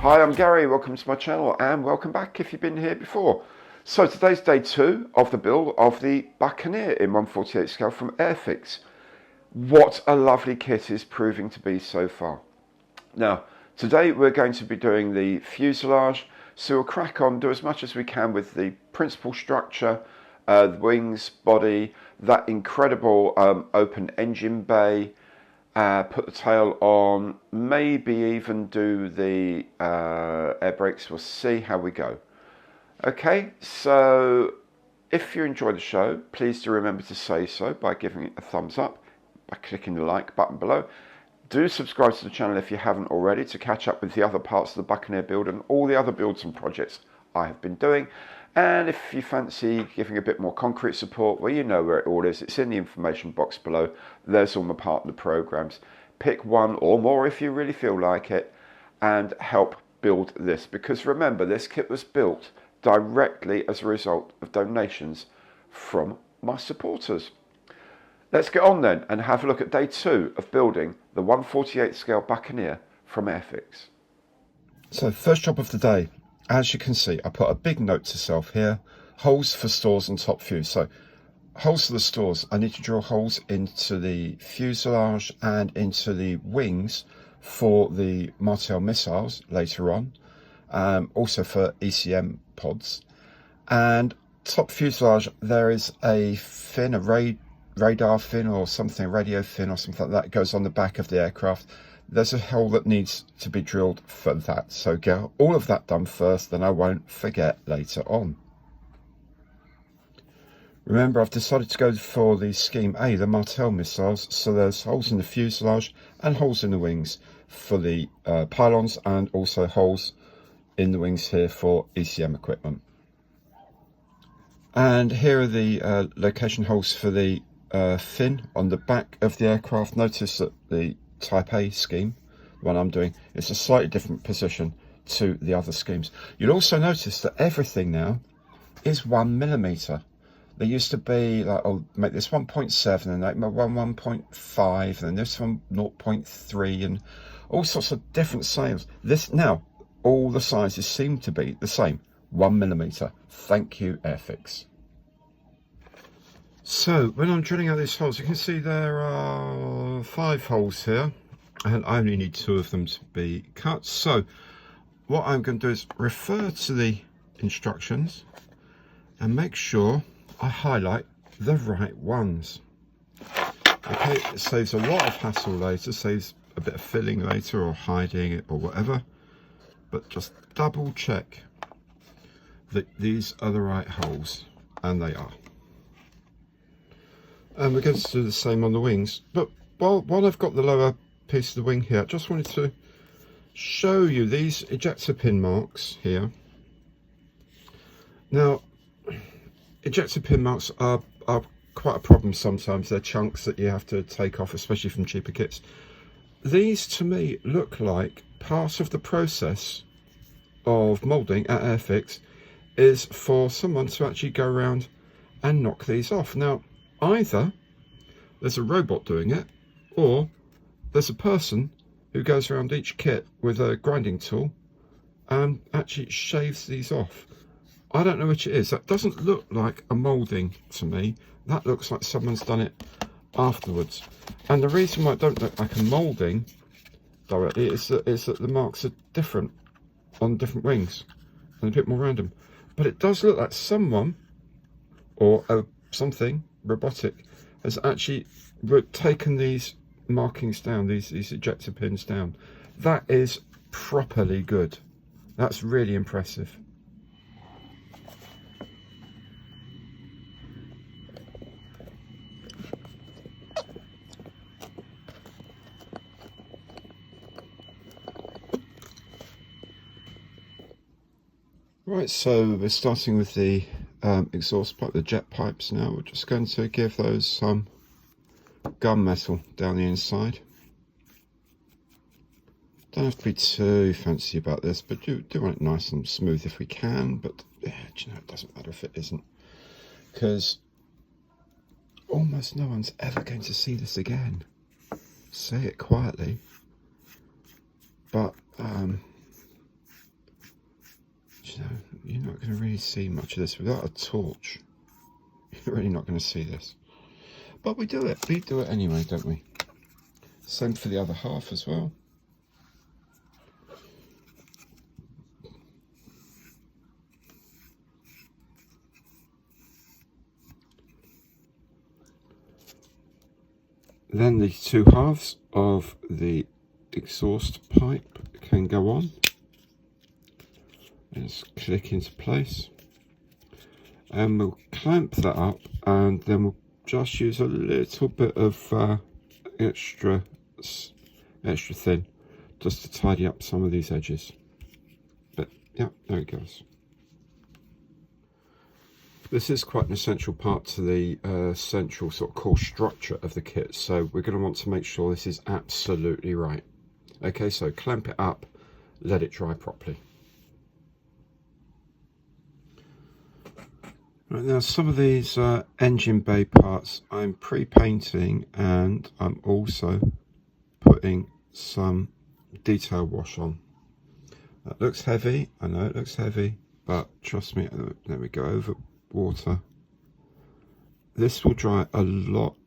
Hi, I'm Gary, welcome to my channel and welcome back if you've been here before. So today's day 2 of the build of the Buccaneer in 1/48 scale from Airfix. What a lovely kit is proving to be so far. Now, today we're going to be doing the fuselage, so we'll crack on, do as much as we can with the principal structure, the wings, body, that incredible open engine bay, put the tail on, maybe even do the air brakes. We'll see how we go. Okay, so if you enjoy the show, please do remember to say so by giving it a thumbs up, by clicking the like button below. Do subscribe to the channel if you haven't already to catch up with the other parts of the Buccaneer build and all the other builds and projects I have been doing. And if you fancy giving a bit more concrete support, well, you know where it all is. It's in the information box below. There's all my partner programs. Pick one or more if you really feel like it and help build this. Because remember, this kit was built directly as a result of donations from my supporters. Let's get on then and have a look at day 2 of building the 1/48 scale Buccaneer from Airfix. So first job of the day. As you can see, I put a big note to self here, holes for stores and top fuse. So holes for the stores, I need to drill holes into the fuselage and into the wings for the Martel missiles later on, also for ECM pods. And top fuselage, there is a fin, a radar fin or something, radio fin or something like that goes on the back of the aircraft. There's a hole that needs to be drilled for that, so get all of that done first, then I won't forget later on. Remember, I've decided to go for the scheme A, the Martel missiles, so there's holes in the fuselage and holes in the wings for the pylons, and also holes in the wings here for ECM equipment. And here are the location holes for the fin on the back of the aircraft. Notice that the Type A scheme, the one I'm doing, is a slightly different position to the other schemes. You'll also notice that everything now is 1mm. There used to be like, I'll make this 1.7 and make my 1.5 and this one 0.3 and all sorts of different sizes. This now, all the sizes seem to be the same, 1mm. Thank you, Airfix. So when I'm drilling out these holes, you can see there are 5 holes here and I only need 2 of them to be cut. So what I'm going to do is refer to the instructions and make sure I highlight the right ones. Okay, it saves a lot of hassle later, saves a bit of filling later or hiding it or whatever, but just double check that these are the right holes, and they are. And we're going to do the same on the wings. But while I've got the lower piece of the wing here, I just wanted to show you these ejector pin marks here. Now, ejector pin marks are quite a problem sometimes. They're chunks that you have to take off, especially from cheaper kits. These, to me, look like part of the process of moulding at Airfix is for someone to actually go around and knock these off. Now, either there's a robot doing it, or there's a person who goes around each kit with a grinding tool and actually shaves these off. I don't know which it is. That doesn't look like a moulding to me. That looks like someone's done it afterwards. And the reason why it don't look like a moulding directly is that the marks are different on different wings and a bit more random. But it does look like someone or something robotic has actually taken these markings down, these ejector pins down. That is properly good. That's really impressive. Right, so we're starting with the exhaust pipe, the jet pipes now. We're just going to give those some gunmetal down the inside. Don't have to be too fancy about this, but do want it nice and smooth if we can. But yeah, do you know, it doesn't matter if it isn't, because almost no one's ever going to see this again. Say it quietly, but you're not going to really see much of this without a torch. You're really not going to see this. But we do it anyway, don't we? Same for the other half as well. Then the two halves of the exhaust pipe can go on. Just click into place. And we'll clamp that up, and then we'll just use a little bit of extra thin just to tidy up some of these edges. But yeah, there it goes. This is quite an essential part to the central sort of core structure of the kit, so we're going to want to make sure this is absolutely right. Okay, so clamp it up, let it dry properly. Right, now some of these engine bay parts I'm pre-painting, and I'm also putting some detail wash on. That looks heavy, I know it looks heavy, but trust me, there we go, over water. This will dry a lot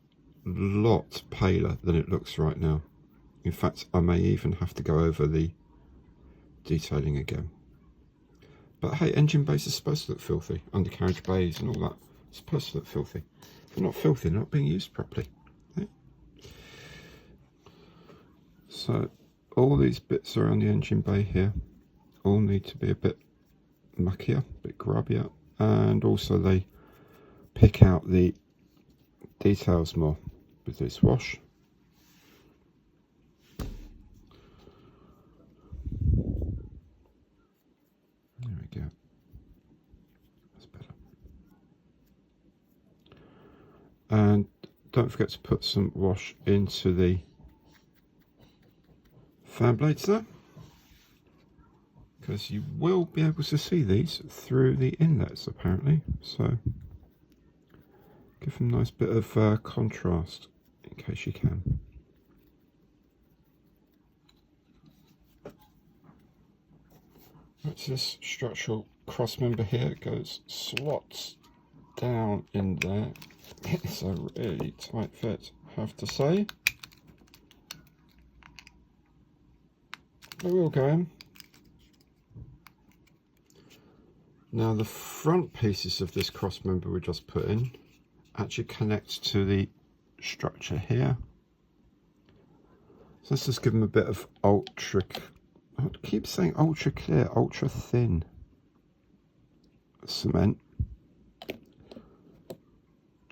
paler than it looks right now. In fact, I may even have to go over the detailing again. But hey, engine bays are supposed to look filthy. Undercarriage bays and all that. It's supposed to look filthy. If they're not filthy, they're not being used properly. Okay? So all these bits around the engine bay here all need to be a bit muckier, a bit grubbier, and also they pick out the details more with this wash. There we go. That's better. And don't forget to put some wash into the fan blades there, because you will be able to see these through the inlets apparently, so give them a nice bit of contrast in case you can. That's this structural cross member here. It goes slots down in there. It's a really tight fit, I have to say. But we'll go in. Now the front pieces of this cross member we just put in actually connect to the structure here. So let's just give them a bit of ultra, I keep saying ultra clear, ultra thin cement.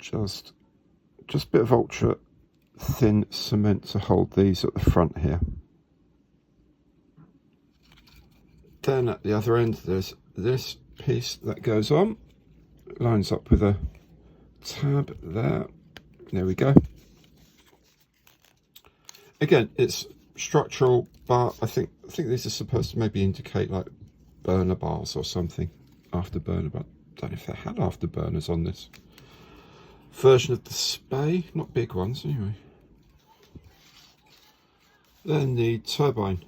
Just a bit of ultra thin cement to hold these at the front here. Then at the other end there's this piece that goes on, lines up with a tab there. There we go. Again, it's structural, but I think these are supposed to maybe indicate like burner bars or something, afterburner, but I don't know if they had afterburners on this version of the Spey, not big ones anyway. Then the turbines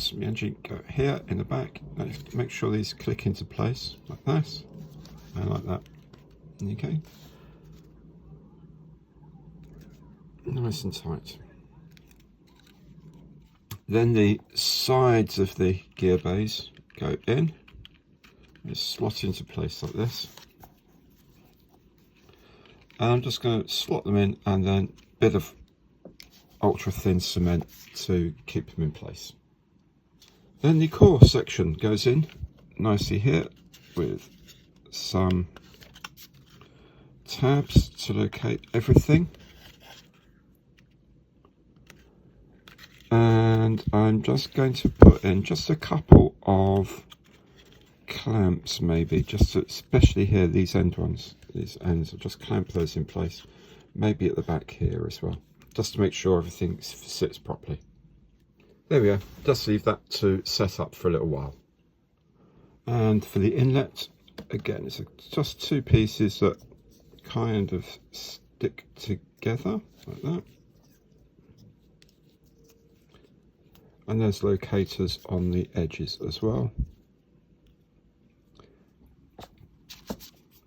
from the engine go here in the back. Make sure these click into place like this and like that. Okay, nice and tight. Then the sides of the gear bays go in, just slot into place like this. And I'm just going to slot them in, and then a bit of ultra thin cement to keep them in place. Then the core section goes in nicely here with some tabs to locate everything. And I'm just going to put in just a couple of clamps, maybe, just to, especially here, these end ones, these ends, I'll just clamp those in place, maybe at the back here as well, just to make sure everything sits properly. There we go, just leave that to set up for a little while. And for the inlet, again, it's just two pieces that kind of stick together like that. And there's locators on the edges as well.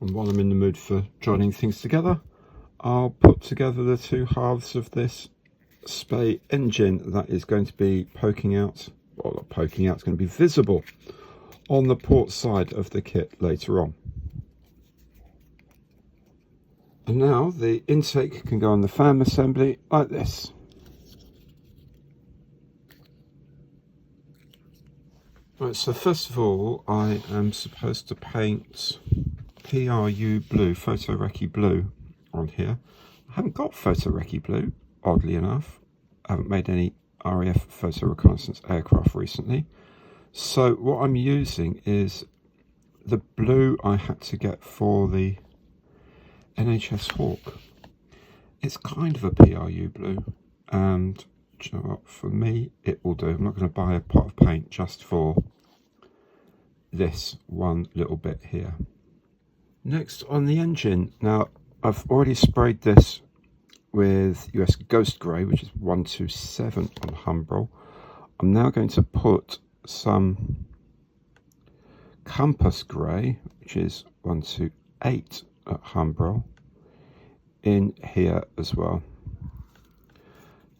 And while I'm in the mood for joining things together, I'll put together the two halves of this Spey engine that is going to be poking out, well, not poking out, it's going to be visible on the port side of the kit later on. And now the intake can go on the fan assembly like this. Right, so first of all, I am supposed to paint PRU blue, photorecce blue on here. I haven't got photorecce blue, oddly enough. I haven't made any RAF photo reconnaissance aircraft recently. So what I'm using is the blue I had to get for the NHS Hawk. It's kind of a PRU blue, and do you know what, for me it will do. I'm not going to buy a pot of paint just for this one little bit here. Next on the engine, now I've already sprayed this with US Ghost Grey, which is 127 on Humbrol. I'm now going to put some Compass Grey, which is 128 at Humbrol, in here as well,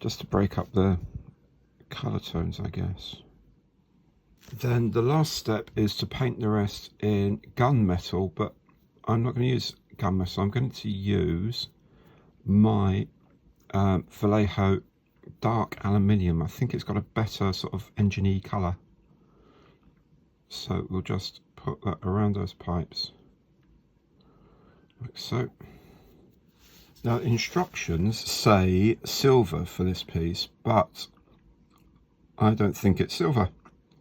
just to break up the colour tones, I guess. Then the last step is to paint the rest in gunmetal, but I'm not going to use gunmetal. I'm going to use my Vallejo dark aluminium. I think it's got a better sort of engine-y colour. So we'll just put that around those pipes, like so. Now, instructions say silver for this piece, but I don't think it's silver.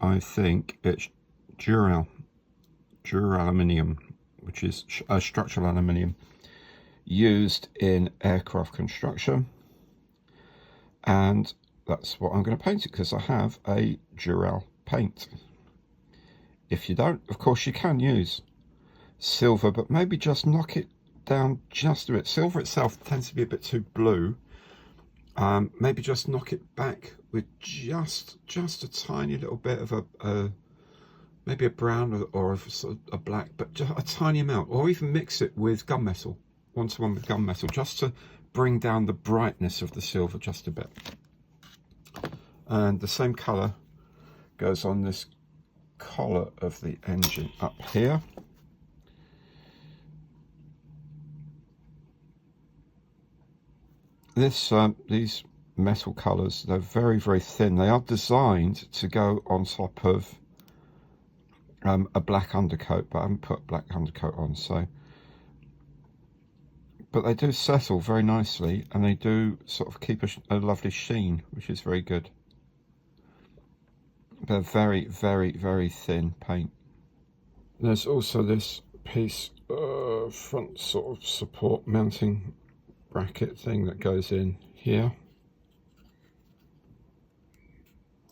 I think it's duraluminum, which is structural aluminium used in aircraft construction, and that's what I'm going to paint it, because I have a Dural paint. If you don't, of course you can use silver, but maybe just knock it down just a bit. Silver itself tends to be a bit too blue. Maybe just knock it back with just a tiny little bit of a maybe a brown or a, sort of a black, but just a tiny amount, or even mix it with gunmetal, 1-to-1 with gunmetal, just to bring down the brightness of the silver just a bit. And the same colour goes on this collar of the engine up here. These metal colours, they're very, very thin. They are designed to go on top of a black undercoat, but I haven't put black undercoat on, so. But they do settle very nicely, and they do sort of keep a lovely sheen, which is very good. They're very, very, very thin paint. There's also this piece of front sort of support mounting bracket thing that goes in here,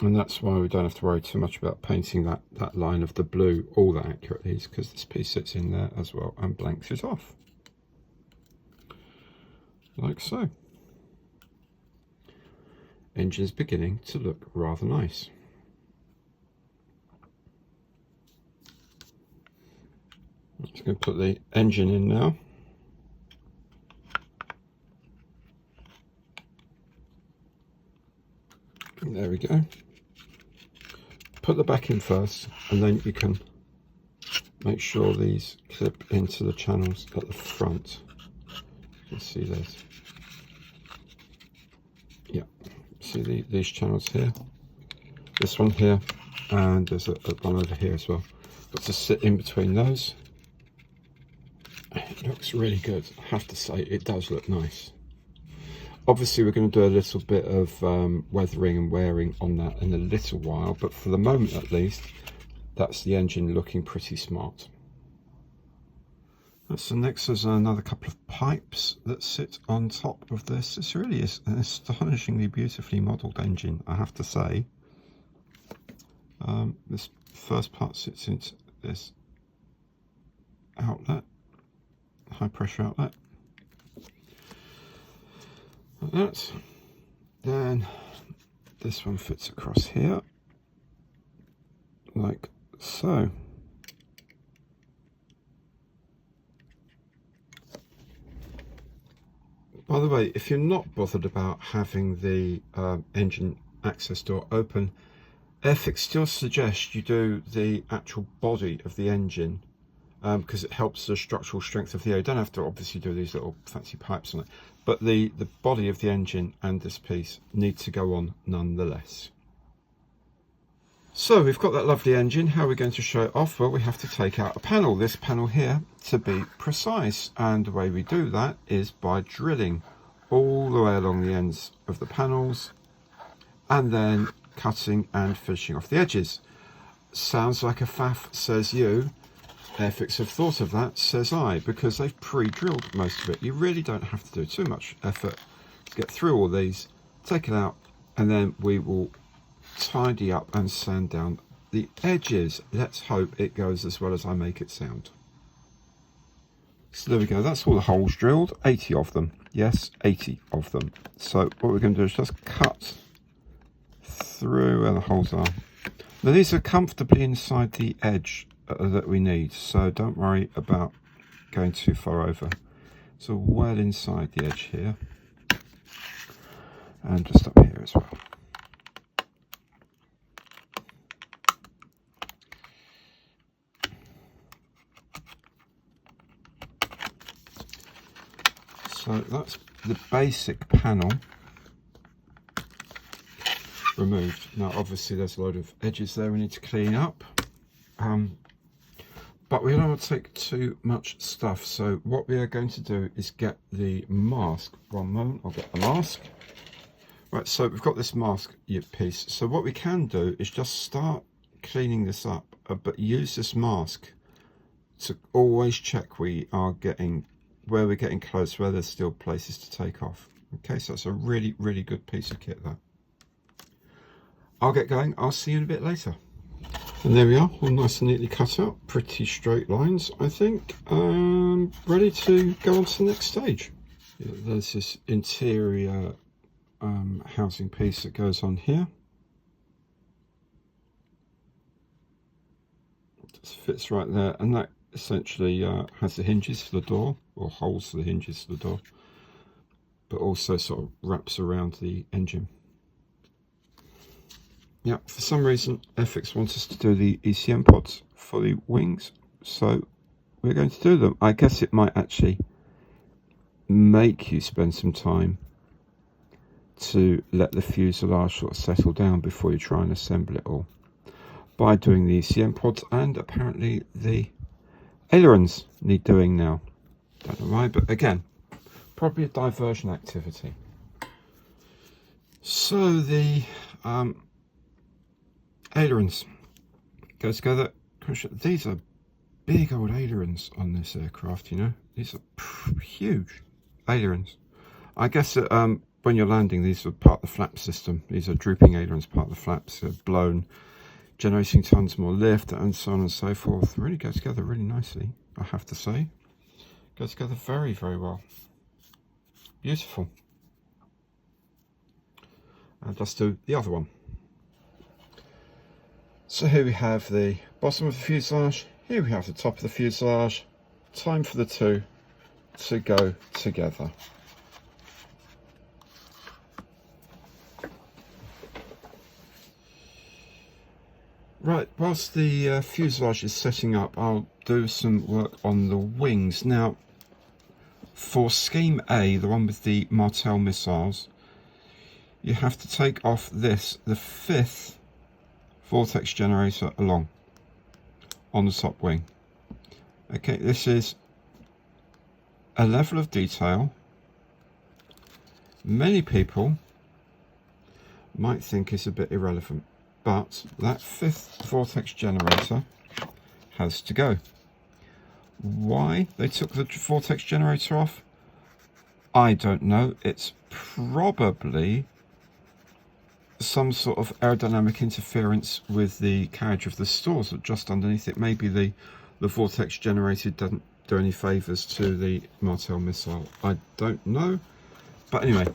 and that's why we don't have to worry too much about painting that line of the blue all that accurately, because this piece sits in there as well and blanks it off like so. Engine's beginning to look rather nice. I'm just going to put the engine in now. There we go. Put the back in first, and then you can make sure these clip into the channels at the front. You can see this. Yeah, see these channels here. This one here, and there's a one over here as well. Got to sit in between those. It looks really good. I have to say, it does look nice. Obviously, we're going to do a little bit of weathering and wearing on that in a little while, but for the moment at least, that's the engine looking pretty smart. So next there's another couple of pipes that sit on top of this. This really is an astonishingly beautifully modelled engine, I have to say. This first part sits into this outlet, high pressure outlet. Like that. Then this one fits across here, like so. By the way, if you're not bothered about having the engine access door open, Airfix still suggests you do the actual body of the engine because it helps the structural strength of the air. You don't have to obviously do these little fancy pipes on it, but the body of the engine and this piece need to go on nonetheless. So we've got that lovely engine. How are we going to show it off? Well, we have to take out a panel, this panel here to be precise, and the way we do that is by drilling all the way along the ends of the panels and then cutting and finishing off the edges. Sounds like a faff, says you. Airfix have thought of that, says I, because they've pre-drilled most of it. You really don't have to do too much effort to get through all these, take it out, and then we will tidy up and sand down the edges. Let's hope it goes as well as I make it sound. So there we go, that's all the holes drilled, 80 of them. Yes, 80 of them. So what we're going to do is just cut through where the holes are. Now these are comfortably inside the edge that we need, so don't worry about going too far over. So well inside the edge here, and just up here as well. So that's the basic panel removed. Now obviously there's a load of edges there we need to clean up, but we don't want to take too much stuff. So what we are going to do is get the mask. One moment, I'll get the mask. Right, so we've got this mask piece. So what we can do is just start cleaning this up, but use this mask to always check we are getting where we're getting close, where there's still places to take off. Okay, so it's a really, really good piece of kit that. I'll get going, I'll see you in a bit later. And there we are, all nice and neatly cut out, pretty straight lines, I think. Ready to go on to the next stage. Yeah, there's this interior housing piece that goes on here. It just fits right there, and that essentially has the hinges for the door, or holes for the hinges for the door, but also sort of wraps around the engine. Yeah, for some reason Airfix wants us to do the ECM pods for the wings, so we're going to do them. I guess it might actually make you spend some time to let the fuselage sort of settle down before you try and assemble it all by doing the ECM pods, and apparently the ailerons need doing now. Don't know why, but again, probably a diversion activity. So the ailerons go together. These are big old ailerons on this aircraft, you know. These are huge ailerons. I guess that when you're landing, these are part of the flap system. These are drooping ailerons, part of the flaps. They're blown, generating tons more lift, and so on and so forth. Really go together really nicely, I have to say. Goes together very, very well. Beautiful. And let's do the other one. So here we have the bottom of the fuselage, here we have the top of the fuselage. Time for the two to go together. Right, whilst the fuselage is setting up, I'll do some work on the wings. Now, for scheme A, the one with the Martel missiles, you have to take off this, the 5th vortex generator along on the top wing. Okay, this is a level of detail many people might think is a bit irrelevant, but that 5th vortex generator has to go. Why they took the vortex generator off, I don't know. It's probably some sort of aerodynamic interference with the carriage of the stores just underneath it. Maybe the vortex generator doesn't do any favours to the Martel missile. I don't know. But anyway,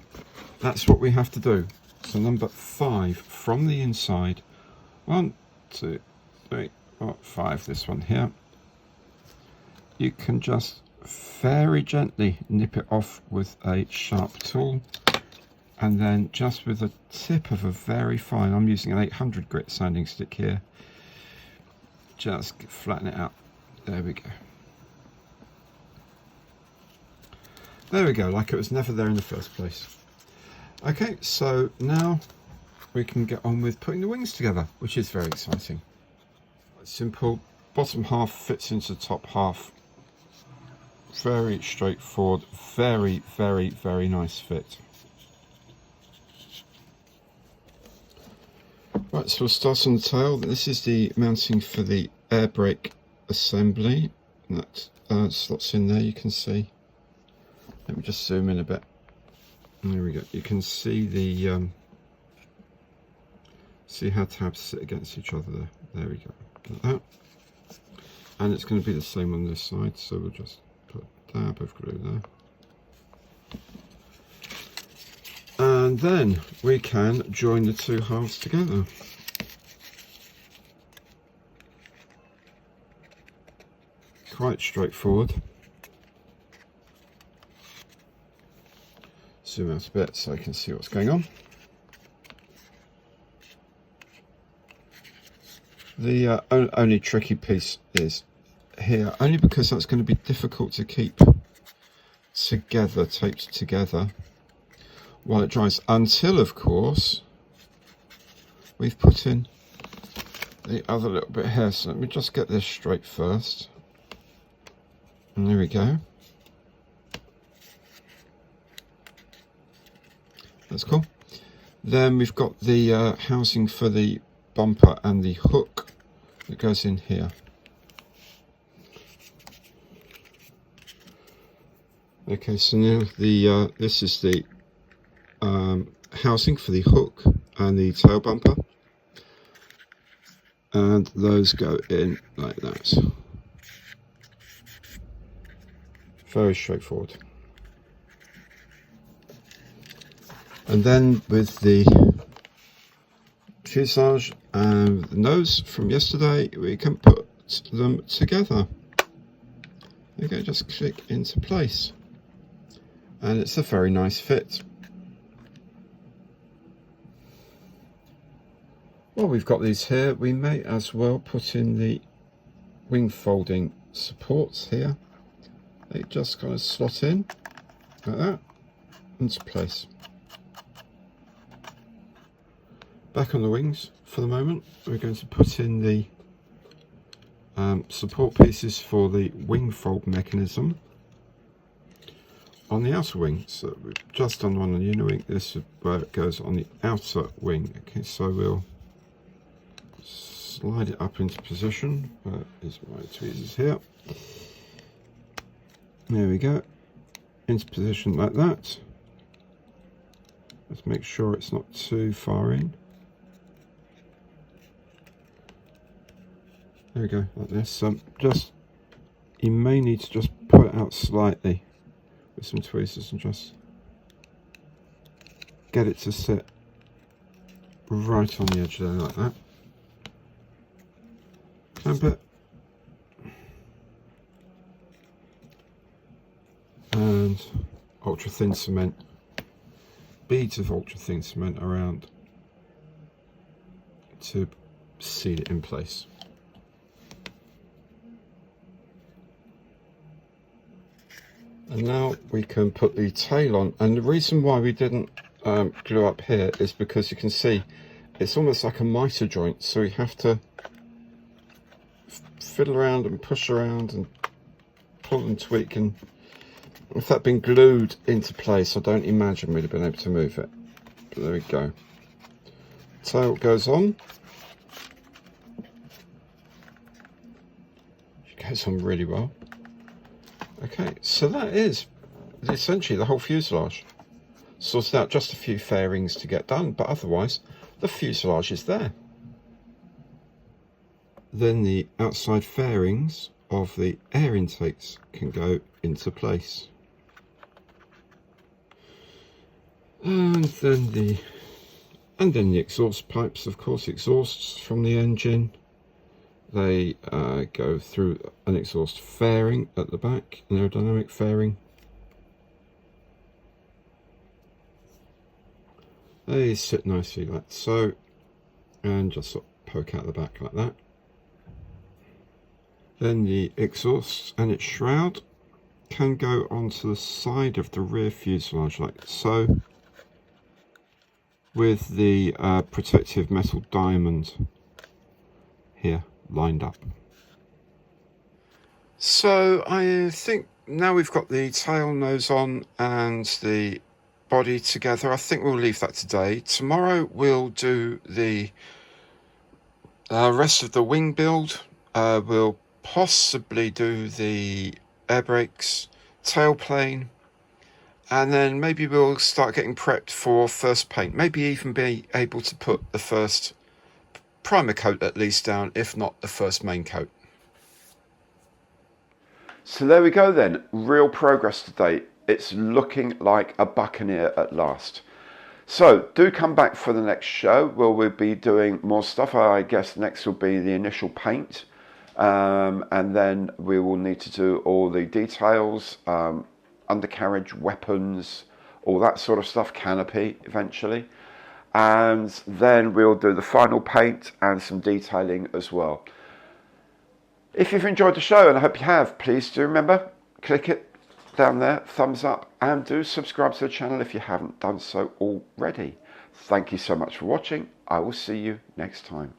that's what we have to do. So number 5 from the inside. 1, 2, 3, 4, 5. This one here. You can just very gently nip it off with a sharp tool, and then just with the tip of a very fine, I'm using an 800 grit sanding stick here, just flatten it out. There we go. There we go, like it was never there in the first place. Okay, so now we can get on with putting the wings together, which is very exciting. Simple, bottom half fits into the top half. Very straightforward, very, very, very nice fit. Right, so we'll start on the tail. This is the mounting for the air brake assembly. That slots in there, you can see. Let me just zoom in a bit. There we go. You can see the see how tabs sit against each other there. There we go. Like that. And it's going to be the same on this side, so we'll just put a dab of glue there. And then we can join the two halves together. Quite straightforward. Zoom out a bit so I can see what's going on. The only tricky piece is here, only because that's going to be difficult to keep together, taped together while it dries, until of course we've put in the other little bit here. So let me just get this straight first, and there we go. That's cool. Then we've got the housing for the bumper and the hook that goes in here. Okay, so now the this is the housing for the hook and the tail bumper, and those go in like that. Very straightforward. And then with the fuselage and the nose from yesterday, we can put them together. Okay, just click into place, and it's a very nice fit. Well, we've got these here, we may as well put in the wing folding supports here. They just kind of slot in like that into place. Back on the wings for the moment, we're going to put in the support pieces for the wing fold mechanism on the outer wing. So we've just done one on the inner wing, this is where it goes on the outer wing. Okay, so we'll slide it up into position. Where is my tweezers here? There we go, into position like that. Let's make sure it's not too far in. There we go, like this. Just, you may need to just pull it out slightly with some tweezers and just get it to sit right on the edge there like that. Clamp it. And ultra thin cement, beads of ultra thin cement around to seal it in place. And now we can put the tail on, and the reason why we didn't glue up here is because you can see it's almost like a mitre joint, so we have to fiddle around and push around and pull and tweak, and if that had been glued into place, I don't imagine we'd have been able to move it. But there we go. Tail goes on. It goes on really well. Okay, so that is essentially the whole fuselage. Sorted out, just a few fairings to get done, but otherwise the fuselage is there. Then the outside fairings of the air intakes can go into place. And then the exhaust pipes, of course, exhausts from the engine They go through an exhaust fairing at the back, an aerodynamic fairing. They sit nicely like so, and just sort of poke out the back like that. Then the exhaust and its shroud can go onto the side of the rear fuselage like so, with the protective metal diamond here lined up. So I think now we've got the tail, nose on and the body together, I think we'll leave that today. Tomorrow we'll do the rest of the wing build. We'll possibly do the air brakes, tailplane, and then maybe we'll start getting prepped for first paint. Maybe even be able to put the first primer coat at least down, if not the first main coat. So there we go then, real progress today. It's looking like a Buccaneer at last. So do come back for the next show where we'll be doing more stuff. I guess next will be the initial paint, and then we will need to do all the details, undercarriage, weapons, all that sort of stuff, canopy eventually. And then we'll do the final paint and some detailing as well. If you've enjoyed the show, and I hope you have, please do remember, click it down there, thumbs up, and do subscribe to the channel if you haven't done so already. Thank you so much for watching. I will see you next time.